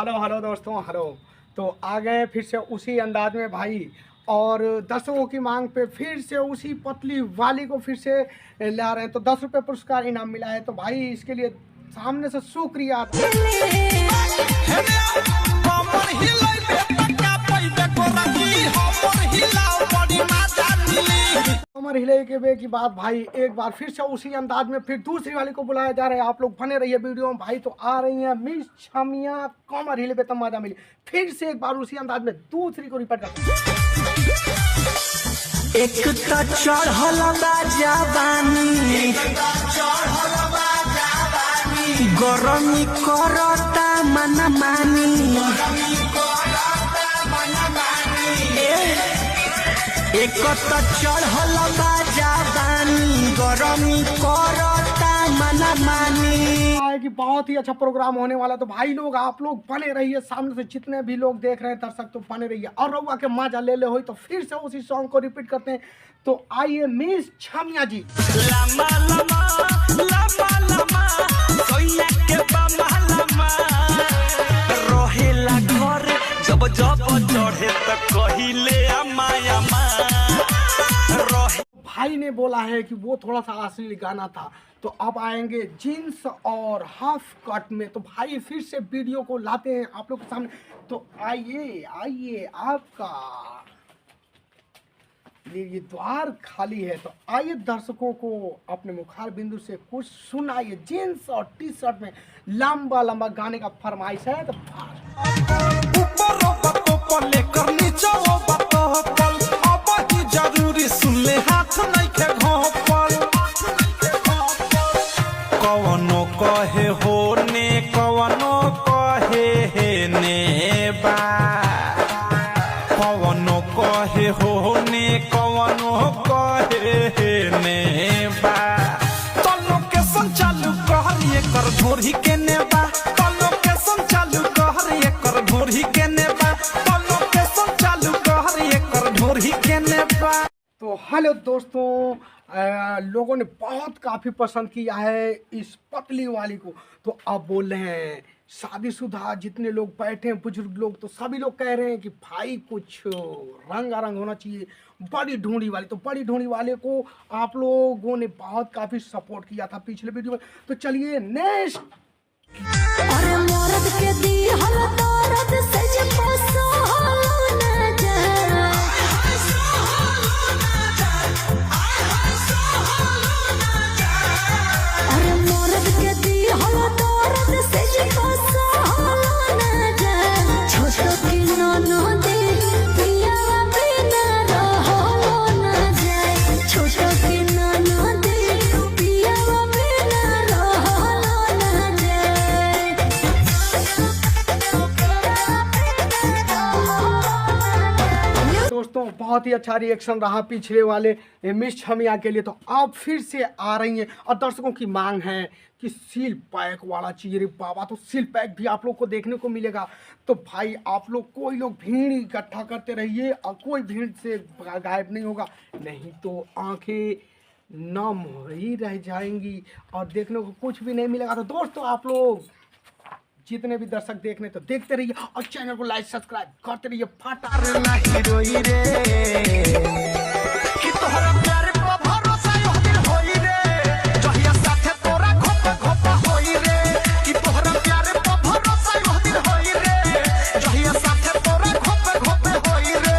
Hello hello दोस्तों, hello. तो आ गए फिर से उसी अंदाज में भाई, और दर्शकों की मांग पे फिर से उसी पतली वाली को फिर से ला रहे हैं। तो 10 रुपये पुरस्कार इनाम मिला है, तो भाई इसके लिए सामने से शुक्रिया। कमर हिले के वे की बात भाई, एक बार फिर से उसी अंदाज में फिर दूसरी वाली को बुलाया जा रहा है। आप लोग बने रहिए वीडियो में भाई। तो आ रही हैं मिस छमिया, कमर हिले पे तमाजा मिली। फिर से एक बार उसी अंदाज में दूसरी को रिपीट करते हैं। एक तो चढ़ल बा जवानी, गरमी करता मन मानी। एक तो चढ़ल बा जवानी, गरमी करता मन मानी। कि बहुत ही अच्छा प्रोग्राम होने वाला। तो भाई लोग आप लोग बने रहिए, सामने से जितने भी लोग देख रहे हैं दर्शक तो बने रहिए। और रउआ के मजा ले हो तो फिर से उसी सॉन्ग को रिपीट करते हैं। तो आइए मिस छमिया जी। लमा लमा लमा लमा सोइया के बमा लमा, रहेला घर जब जब चढ़े त कहिले अम्मा अम्मा। भाई ने बोला है कि वो थोड़ा सा असली गाना था, तो अब आएंगे जीन्स और हाफ कट में। तो भाई फिर से वीडियो को लाते हैं आप लोग के सामने। तो आइए आइए, आपका ये द्वार खाली है। तो आइए दर्शकों को अपने मुखार बिंदु से कुछ सुनाइए। जीन्स और टी शर्ट में लंबा लंबा गाने का फरमाइश है। तो ऊपर लेकर नीचे वो बातों अब ही जरूरी सुन ले, हाथ नहीं के घोपल। कवनो कहे हो ने, कवनो कहे हे ने बा, कवनो कहे हो ने, कवनो कहे हे ने बा। तो लोकेशन चालू कहर ये कर ढोरी के ने बा, तो लोकेशन चालू कहर ये कर ढोरी के ने बा, तो लोकेशन चालू कहर ये कर ढोरी के ने बा। तो हेलो दोस्तों, लोगों ने बहुत काफ़ी पसंद किया है इस पतली वाली को। तो अब बोल रहे हैं शादीशुदा जितने लोग बैठे हैं, बुजुर्ग लोग, तो सभी लोग कह रहे हैं कि भाई कुछ रंगारंग होना चाहिए, बड़ी ढूंढी वाली। तो बड़ी ढूंढी वाले को आप लोगों ने बहुत काफ़ी सपोर्ट किया था पिछले वीडियो में। तो चलिए नेक्स्ट। अरे मर्द के दी हल दर्द से जब सोहल न जाए, अरे मर्द के दी हल दर्द से जब सोहल न जाए। छोटो की ननद पिया बिना रहल न जाए, छोटो की ननद पिया बिना रहल न जाए। दोस्तों बहुत ही अच्छा रिएक्शन रहा पिछले वाले मिस छमिया के लिए। तो अब फिर से आ रही हैं और दर्शकों की मांग है कि सील पैक वाला चाहिए रे बाबा। तो सील पैक भी आप लोग को देखने को मिलेगा। तो भाई आप लोग कोई लोग भीड़ इकट्ठा करते रहिए और कोई भीड़ से गायब नहीं होगा, नहीं तो आंखें नम ही रह जाएंगी और देखने को कुछ भी नहीं मिलेगा। तो दोस्तों आप लोग जितने भी दर्शक देखने तो देखते रहिए और चैनल को लाइक सब्सक्राइब करते रहिए। नहीं रोई रे कि तोहरा प्यार पे भरोसा यो दिल होई रे, जहिया साथे तोरा घोपा घोपा होई रे। कि तोहरा प्यार पे भरोसा यो दिल होई रे, जहिया साथे तोरा घोपा घोपा होई रे।